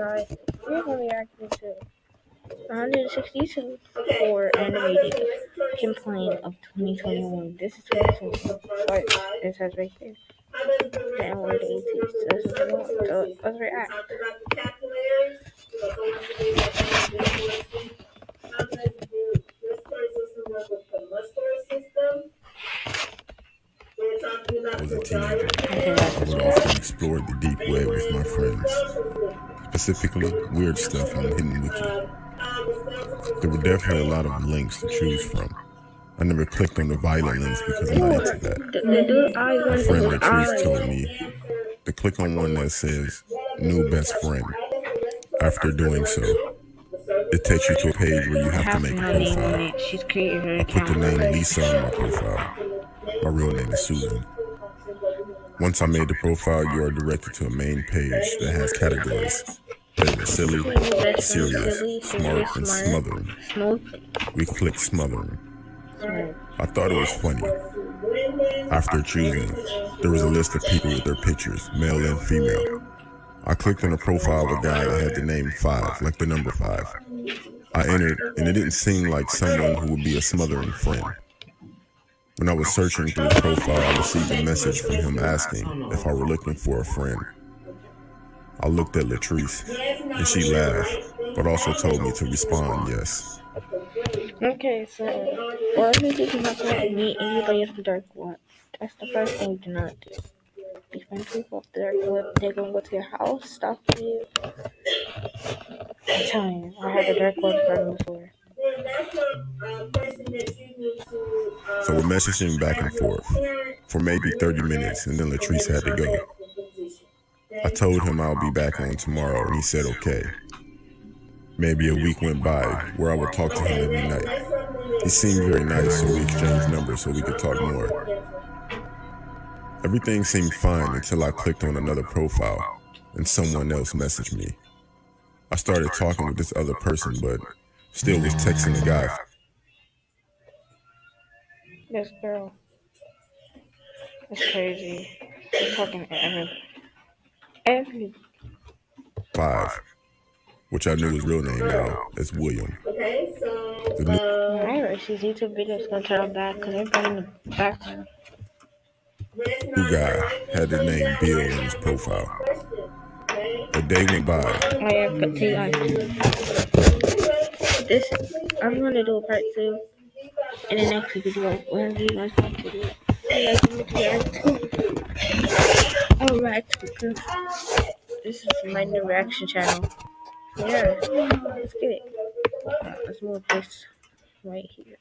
guys, we're going to be reacting to 162 for animated campaign of 2021. This is 2021. Like it says right there. The N-word 18. So this is the one. So let's react. I was a teenager. I would often explore the deep web with my friends, specifically weird stuff on Hidden Wiki. There were definitely a lot of links to choose from. I never clicked on the violent links because I'm not into that. My friend Latrice told me to click on one that says new best friend. After doing so, it takes you to a page where you have to make a profile. I put the name Lisa on my profile. My real name is Susan. Once I made the profile, you are directed to a main page that has categories. There was silly, serious, smart, and smothering. We clicked smothering. I thought it was funny. After choosing, there was a list of people with their pictures, male and female. I clicked on a profile of a guy that had the name 5, like the number 5. I entered, and it didn't seem like someone who would be a smothering friend. When I was searching through his profile, I received a message from him asking if I were looking for a friend. I looked at Latrice, and she laughed, but also told me to respond yes. Okay, so or if you do not want to meet anybody else the dark web, that's the first thing you do not do. Befriend people off the dark web, they're gonna go to your house, stalk you. I'm telling you, I had the dark web friend before. So we're messaging back and forth for maybe 30 minutes, and then Latrice had to go. I told him I'll be back on tomorrow, and he said okay. Maybe a week went by where I would talk to him every night. He seemed very nice, so we exchanged numbers so we could talk more. Everything seemed fine until I clicked on another profile and someone else messaged me. I started talking with this other person, but still was texting the guy. This girl is crazy. She's talking to every 5, which I knew his real name now as William. The new she's YouTube videos gonna turn out bad because everybody in the background. New guy had the name Bill in his profile. A day went by. This I'm gonna do a part 2 in the next video. Whenever you guys want to do it. Alright, because this is my new reaction channel. Yeah, let's get it. Let's move this right here.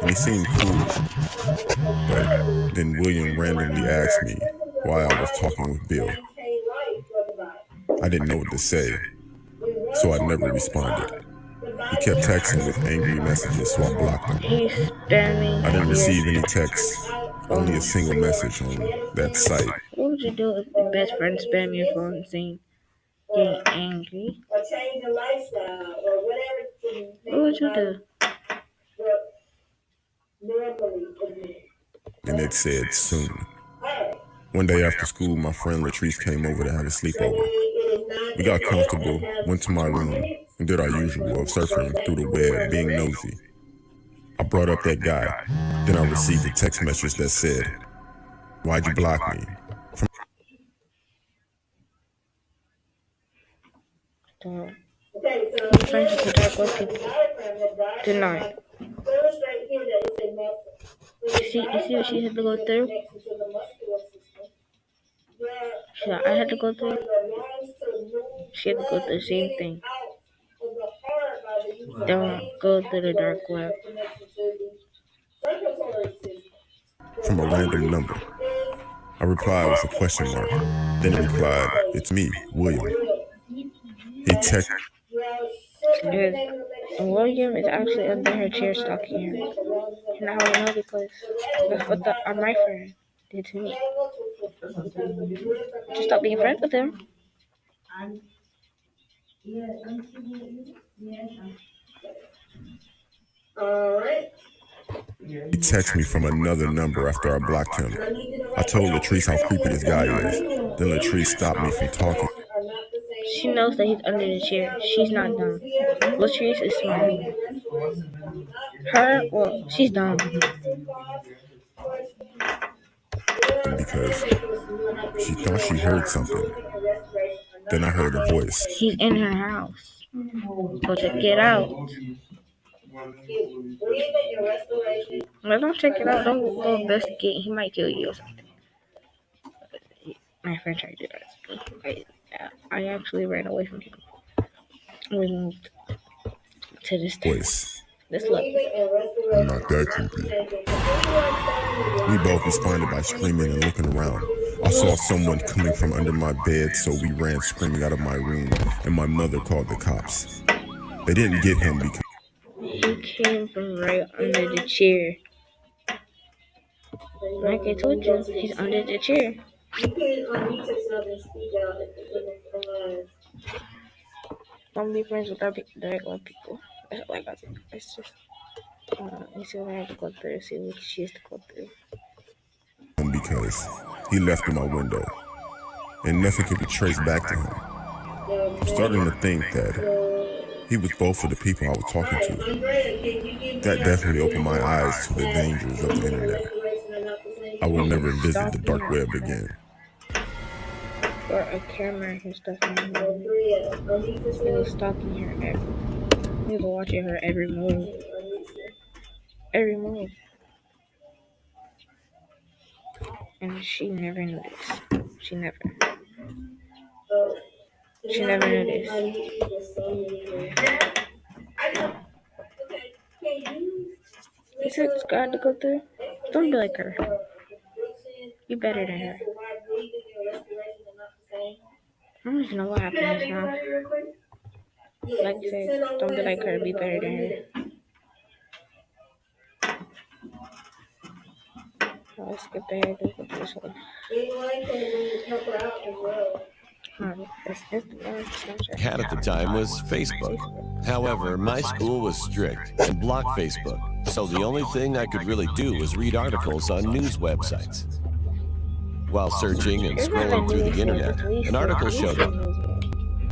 And he seemed cool, but then William randomly asked me why I was talking with Bill. I didn't know what to say, so I never responded. He kept texting with angry messages, so I blocked him. I didn't receive any texts, only a single message on that site. What would you do if your best friend spam your phone saying getting angry? What would you do? And it said soon. One day after school, my friend Latrice came over to have a sleepover. We got comfortable, went to my room, and did our usual of surfing through the web, being nosy. I brought up that guy. Then I received a text message that said, "Why'd you block me?" Friends with the dark web people. Denied. You see what she had to go through? I had to go through. She had to go through the same thing. Don't go through the dark web. From a random number. I replied with a question mark. Then he replied, "It's me, William." He texted. William is actually under her chair stalking her. And how I know because that's what my friend did to me. Just stop being friends with him. Alright. He texted me from another number after I blocked him. I told Latrice how creepy this guy is. Then Latrice stopped me from talking. She knows that he's under the chair. She's not dumb. Latrice is smart. She's dumb. Because she thought she heard something. Then I heard a voice. He's in her house. Go check it out. No, don't check it out. Don't go investigate. He might kill you or something. My friend tried to do that. I actually ran away from him. We moved to this voice. This look. I'm not that creepy. We both responded by screaming and looking around. I saw someone coming from under my bed, so we ran screaming out of my room, and my mother called the cops. They didn't get him because he came from right under the chair. Like I told you, he's under the chair. Don't be friends with regular people. That's like I said. It's just you see what I have to go through. See what she has to go through. Because he left through my window, and nothing could be traced back to him. I'm starting to think that he was both of the people I was talking to. That definitely opened my eyes to the dangers of the internet. I will never visit the dark web again. Or a camera and stuff in her. He was stalking her. He was watching her every move. Every move. And she never knew this. She never knew this. You said it's God to go through? Don't be like her. Be better than her. I don't even know what happened just now. Like you said, don't be like her. Be better than her. Let's skip ahead and look at this one. Had at the time was Facebook. However, my school was strict and blocked Facebook, so the only thing I could really do was read articles on news websites. While searching and scrolling through the internet, an article showed up.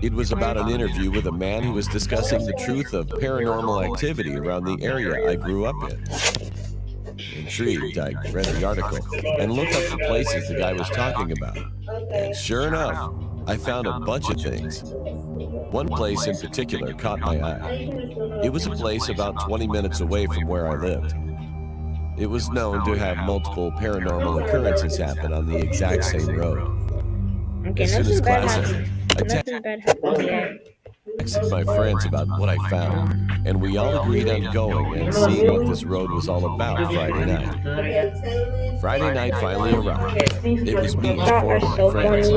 It was about an interview with a man who was discussing the truth of paranormal activity around the area I grew up in. Intrigued, I read the article and looked up the places the guy was talking about. And sure enough, I found a bunch of things. One place in particular caught my eye. It was a place about 20 minutes away from where I lived. It was known to have multiple paranormal occurrences happen on the exact same road. As soon as class ended, I texted my friends about what I found, and we all agreed on going and seeing what this road was all about Friday night. Friday night finally arrived. It was me and 4 of my friends.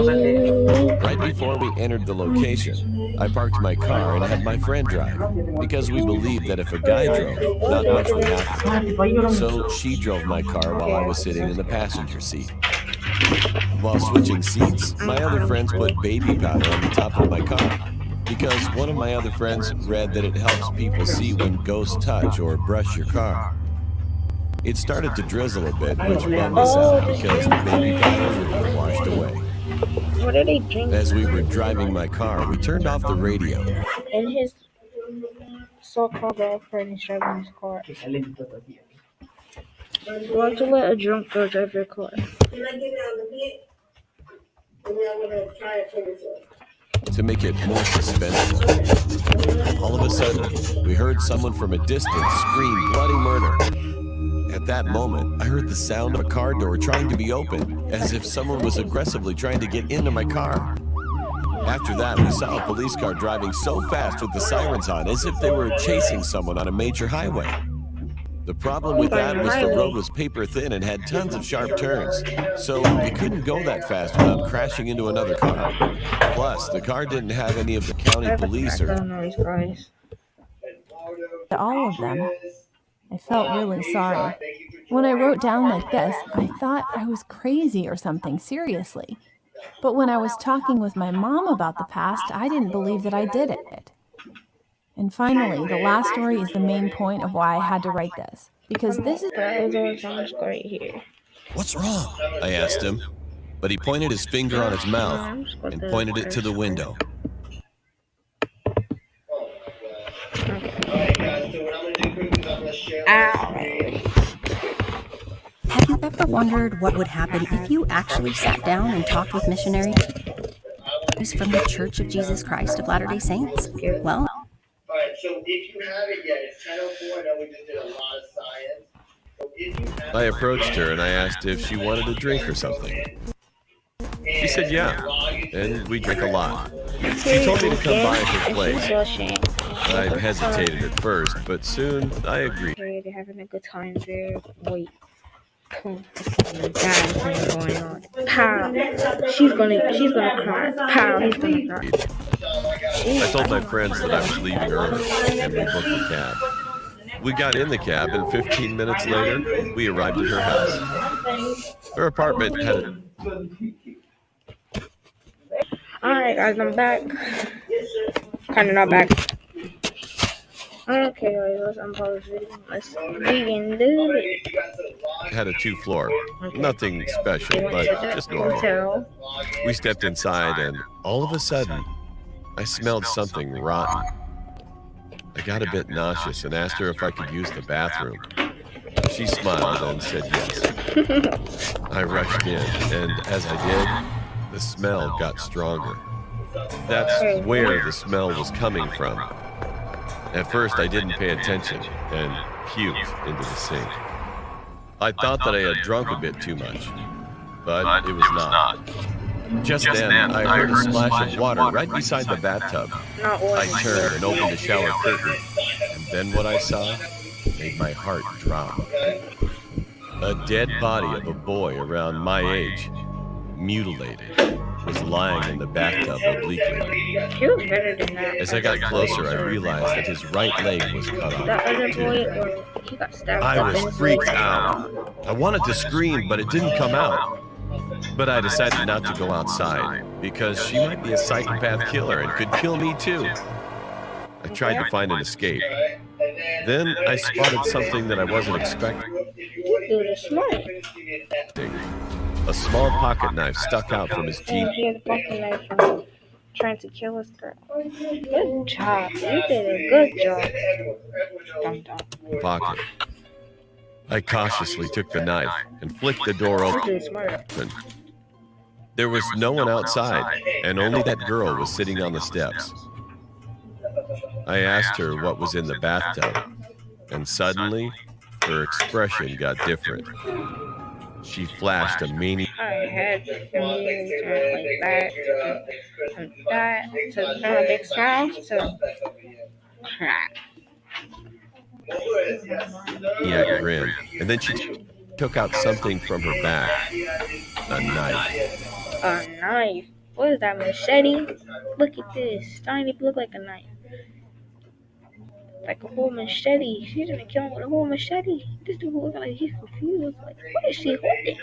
Right before we entered the location, I parked my car and had my friend drive, because we believed that if a guy drove, not much would happen. So she drove my car while I was sitting in the passenger seat. While switching seats, my other friends put baby powder on the top of my car, because one of my other friends read that it helps people see when ghosts touch or brush your car. It started to drizzle a bit, which bummed us out because the baby powder would be washed away. What are they drinking? As we were driving my car, we turned off the radio. And his so-called girlfriend is driving his car. Why would you let a drunk girl drive your car? To make it more suspenseful, all of a sudden, we heard someone from a distance scream bloody murder. At that moment, I heard the sound of a car door trying to be opened, as if someone was aggressively trying to get into my car. After that, we saw a police car driving so fast with the sirens on, as if they were chasing someone on a major highway. The problem with that was the road was paper thin and had tons of sharp turns, so we couldn't go that fast without crashing into another car. Plus, the car didn't have any of the county police or... All of them. I felt really sorry. When I wrote down like this, I thought I was crazy or something, seriously. But when I was talking with my mom about the past, I didn't believe that I did it. And finally, the last story is the main point of why I had to write this. Because this is... There's always so much right here. What's wrong? I asked him, but he pointed his finger on his mouth and pointed it to the window. Ow. Have you ever wondered what would happen if you actually sat down and talked with missionaries from the Church of Jesus Christ of Latter-day Saints? Well, so if you haven't yet, it's 10:04. I know we just did a lot of science. So if you haven't I approached her and I asked if she wanted a drink or something. She said yeah, and we drink a lot. She told me to come by her place. I hesitated at first, but soon I agreed. They're having a good time there. Wait. Bad going on. Pow. She's gonna cry. Pow. He's gonna cry. I told my friends that I was leaving early, and we booked a cab. We got in the cab, and 15 minutes later, we arrived at her house. Her apartment had a... Alright, guys, I'm back. Kinda not back. Okay, guys, let's unpause the video. Let's begin the video. had a 2-floor. Nothing special, but just normal. We stepped inside, and all of a sudden, I smelled something rotten. I got a bit nauseous and asked her if I could use the bathroom. She smiled and said yes. I rushed in, and as I did, the smell got stronger. That's where the smell was coming from. At first, I didn't pay attention and puked into the sink. I thought that I had drunk a bit too much, but it was not. Just then, I heard a splash of water right beside the bathtub. I turned and opened the shower curtain, and then what I saw made my heart drop. A dead body of a boy around my age, mutilated, was lying in the bathtub obliquely. He was better than that. As I got closer, I realized that his right leg was cut off. The other boy, he got stabbed. I was freaked out. I wanted to scream, but it didn't come out. But I decided not to go outside, because she might be a psychopath killer and could kill me too. I tried to find an escape. Then I spotted something that I wasn't expecting. This dude is smart. A small pocket knife stuck out from his jeans. He had a fucking knife from trying to kill his girl. Good job. You did a good job. Dum-dum. Pocket. I cautiously took the knife and flicked the door open. This dude's smart. There was no one outside, and only that girl was sitting on the steps. I asked her what was in the bathtub, and suddenly, her expression got different. She flashed a meaning. I had immediately turned like that, from that, to from a big smile, to crap. Yeah, grin. And then she took out something from her back. A knife. A knife? What is that, machete? Look at this. It's not even look like a knife. Like a whole machete. She's gonna kill him with a whole machete. This dude looking like he's confused. Like, what is she holding?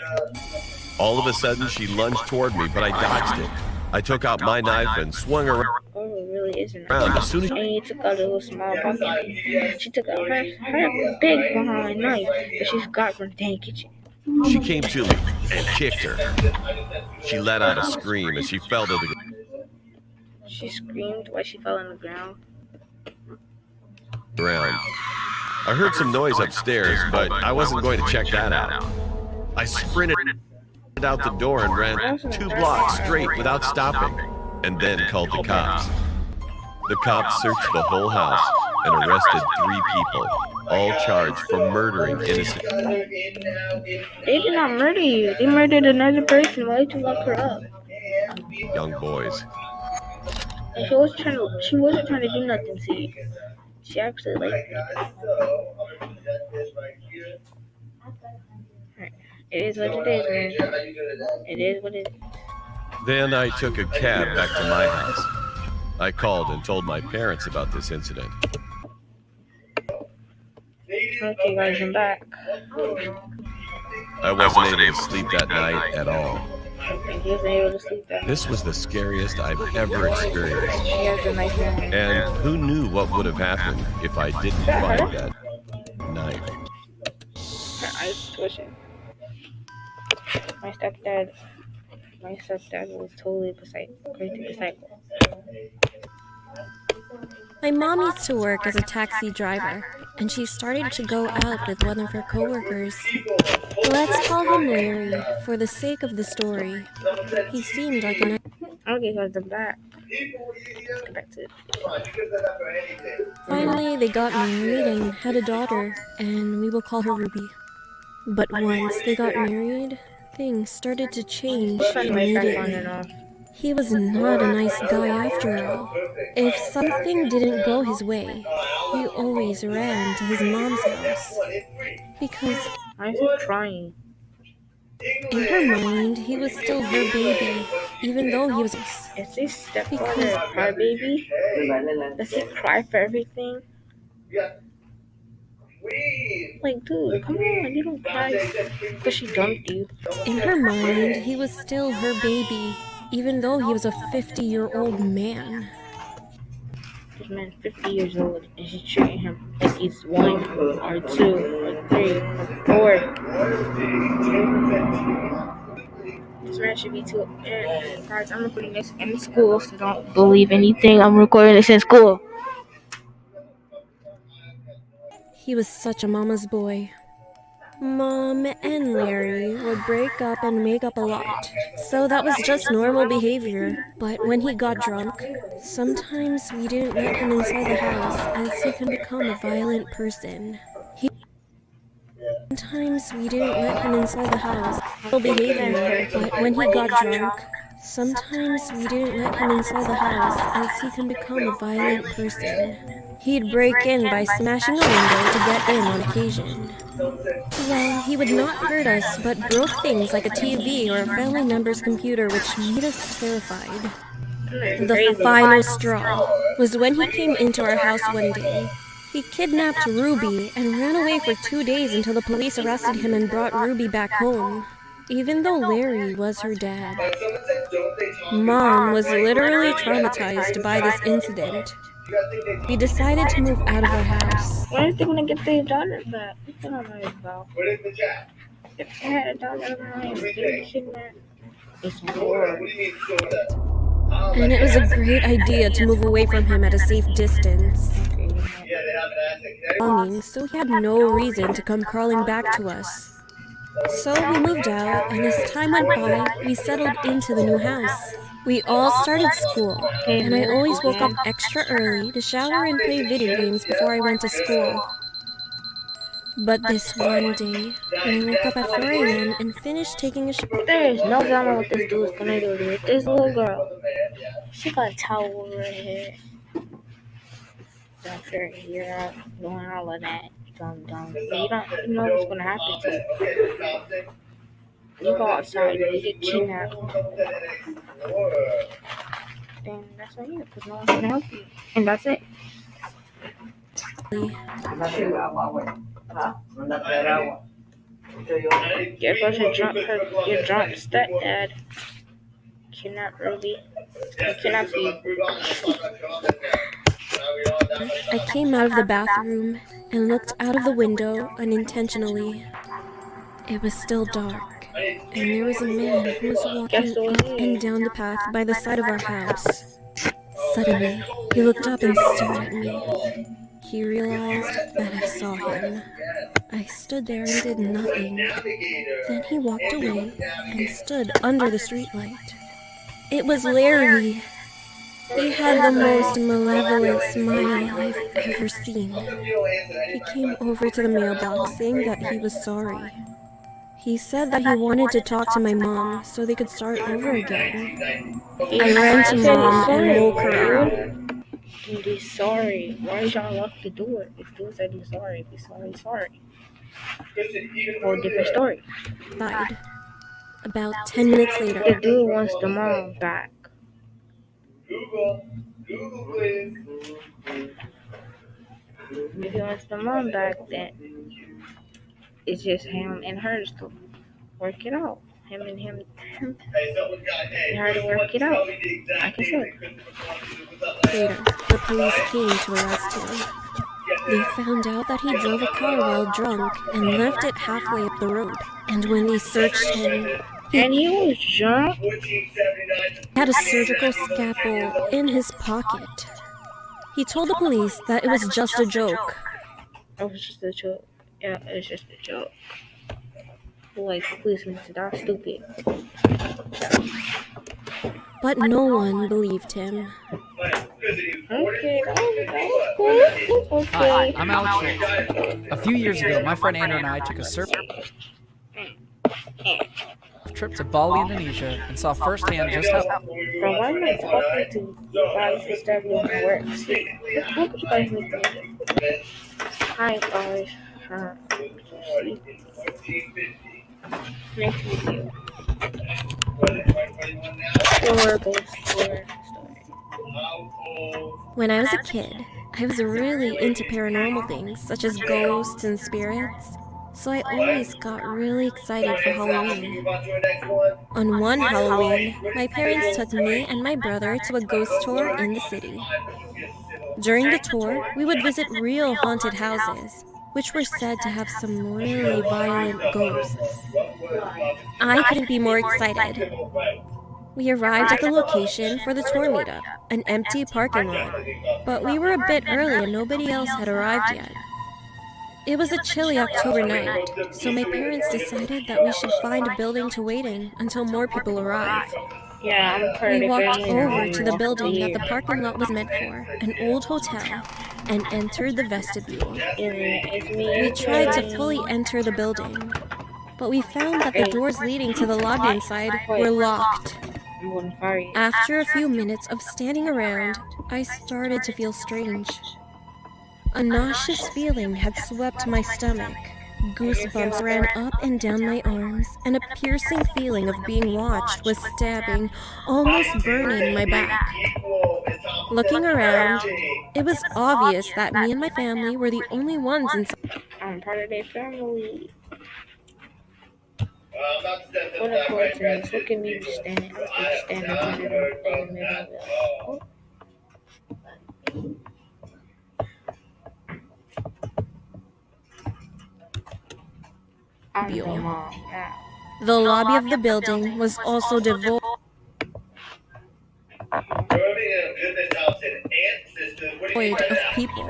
All of a sudden, she lunged toward me, but I dodged it. I took out my knife and swung around. Oh, it really isn't. As soon as And you took out a little small pocket. She took out her big behind knife that she's got from the dang kitchen. she came to me and kicked her, she let out a scream as she fell to the She screamed while she fell on the ground. ground. I heard some noise upstairs, but I wasn't going to check that out. I sprinted out the door and ran 2 blocks straight without stopping, and then called the cops. The cops searched the whole house and arrested 3 people, all charged for murdering innocent. They did not murder you. They murdered another person. Why did you lock her up? young boys. And she wasn't trying to do nothing to you. She actually liked you. It is what it is, man. It is what it is. Then I took a cab back to my house. I called and told my parents about this incident. Okay, guys, I'm back. I wasn't able to sleep that night at all. And he wasn't able to sleep that night. This was the scariest I've ever experienced. She has a knife in her hand. And who knew what would have happened if I didn't find that knife? Her eyes twitching. My stepdad was totally crazy psycho. My mom used to work as a taxi driver, and she started to go out with one of her coworkers. Let's call him Larry, for the sake of the story. He seemed like a nice... Okay, so the back. Let's go back to it. Finally, they got married and had a daughter, and we will call her Ruby. But once they got married, things started to change immediately. He was not a nice guy after all. If something didn't go his way, he always ran to his mom's house. Because Why is he crying? in her mind, he was still her baby, even though he was... Is this stepfather a crybaby? Does he cry for everything? Like, dude, come on, you don't cry because she dumped you. In her mind, he was still her baby, even though he was a 50-year-old man. This man's 50 years old and she's treating him like he's 1 or 2 or 3 or 4. This man should be 2. And guys, I'm recording this in school, so don't believe anything. I'm recording this in school. He was such a mama's boy. Mom and Larry would break up and make up a lot, so that was just normal behavior. But when he got drunk, sometimes we didn't let him inside the house as he can become a violent person. Sometimes we didn't let him inside the house, behavior. But when he got drunk, sometimes we didn't let him inside the house as he can become a violent person. He'd break in by smashing a window to get in on occasion. Well, he would not hurt us, but broke things like a TV or a family member's computer, which made us terrified. The final straw was when he came into our house one day. He kidnapped Ruby and ran away for 2 days until the police arrested him and brought Ruby back home, even though Larry was her dad. Mom was literally traumatized by this incident. We decided to move out of our house. When is they gonna get their daughter back? What the hell is about? If they had a daughter of mine, they would kidnap. It's war. And it was a great idea to move away from him at a safe distance. So he had no reason to come crawling back to us. So we moved out, and as time went by, we settled into the new house. We all started school, and I always woke up extra early to shower and play video games before I went to school. But this one day, when I woke up at 4 a.m. and finished taking a shower... There is no drama what this dude is gonna do with this little girl. She got a towel over her head. Don't figure you're out doing all of that. Dumb. You don't know what's gonna happen to you. You go outside and you get kidnapped. Then that's on you, because no one's gonna help you. And that's it. Your drunk stepdad kidnapped Ruby. Kidnapped you. I came out of the bathroom and looked out of the window unintentionally. It was still dark, and there was a man who was walking up and down the path by the side of our house. Suddenly, he looked up and stared at me. He realized that I saw him. I stood there and did nothing. Then he walked away and stood under the streetlight. It was Larry. He had the most malevolent smile I've ever seen. He came over to the mailbox saying that he was sorry. He said that he wanted to talk to my mom so they could start over again. I ran to Mom and woke her up. He's sorry. Why is y'all left to do it? If dude said he's sorry, if he's sorry. Whole different story. Died. About 10 minutes later. The dude wants the mom back. Google please. If he wants the mom back, then it's just him and hers to work it out. him and him. They had to work it out. Like I said. Later, the police came to arrest him. They found out that he drove a car while drunk and left it halfway up the road. And when they searched him, he was drunk. He had a surgical scalpel in his pocket. He told the police that it was just a joke. It was just a joke. Yeah, it was just a joke. Like, policemen said, that's stupid. But no one believed him. Okay, that was cool. Hi, I'm Alex Schultz. A few years ago, my friend Andrew and I took a surf trip to Bali, Indonesia, and saw firsthand just how... Bro, why am I talking to guys instead of doing work? What you guys need to do? Hi, guys. Nice to meet you. Story. When I was a kid, I was really into paranormal things such as ghosts and spirits, so I always got really excited for Halloween. On one Halloween, my parents took me and my brother to a ghost tour in the city. During the tour, we would visit real haunted houses, which were said to have some really violent ghosts. I couldn't be more excited. We arrived at the location for the tour meetup, an empty parking lot, but we were a bit early and nobody else had arrived yet. It was a chilly October night, so my parents decided that we should find a building to wait in until more people arrive. We walked over to the building that the parking lot was meant for, an old hotel, and entered the vestibule. We tried to fully enter the building, but we found that the doors leading to the lobby inside were locked. After a few minutes of standing around, I started to feel strange. A nauseous feeling had swept my stomach. Goosebumps ran up and down my arms, and a piercing feeling of being watched was stabbing, almost burning my back. Looking around, it was obvious that me and my family were the only ones inside. I'm part of their family. What a coincidence. Look at me standing in the middle of it. The lobby of the building was also devoid of people.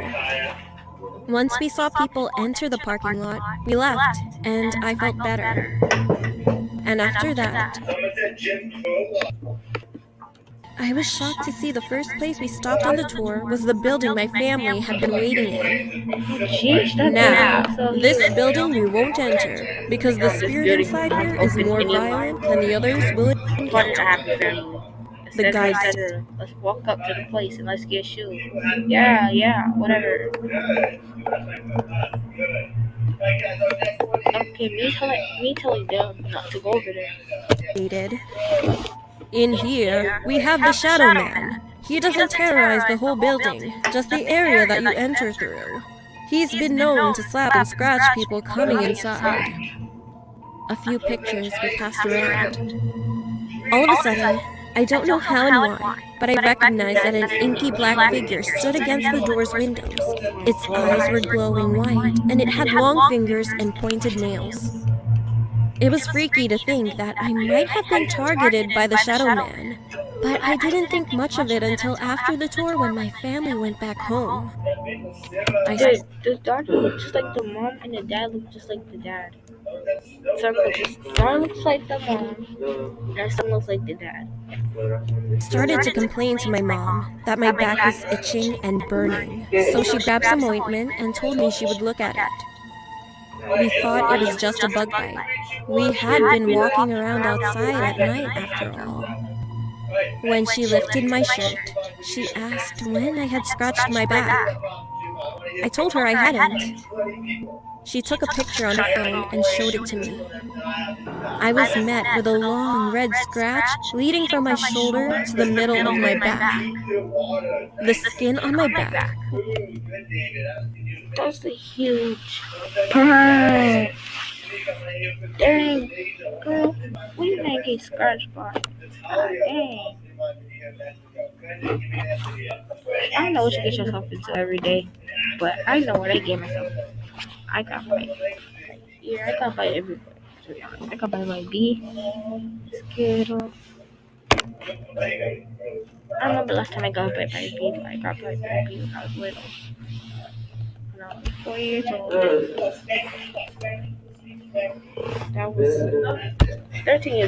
Once we saw people enter the parking lot, we left, and I felt better. And after that, I was shocked to see the first place we stopped on the tour was the building my family had been waiting in. Now, this building we won't enter, because the spirit inside here is more violent than the others will encounter. The guide said, let's walk up to the place and let's get shoes. Yeah, whatever. Okay, me telling them not to go over there. In here, we have the Shadow Man. He doesn't terrorize the whole building, just the area that you enter through. He's been known to slap and scratch people coming inside. A few pictures were passed around. All of a sudden, I don't know how and why, but I recognized that an inky black figure stood against the door's windows. Its eyes were glowing white, and it had long fingers and pointed nails. It was freaky to think that I might have been targeted by the Shadow Man, but I didn't think much of it until after the tour when my family went back home. The daughter looked just like the mom, and the dad looked just like the dad. Daughter looks like the mom, and son looks like the dad. Started to complain to my mom that my back was itching and burning, so she grabbed some ointment and told me she would look at it. We thought it was just a bug bite. We had been walking around outside at night after all. When she lifted my shirt, she asked when I had scratched my back. I told her I hadn't. She took a picture on her phone and showed it to me. I was met with a long red scratch leading from my shoulder to the middle of my back. The skin on my back. That's a huge burn. Dang, girl, we didn't get scratched by. Dang. I know what you get yourself into every day, but I know what I get myself. I got fight. Yeah, I got fight everywhere. I got fight by B, Skittle. I remember last time I got bit by B, but I got bit by B when I was little. When I was 4 years old. That was 13 years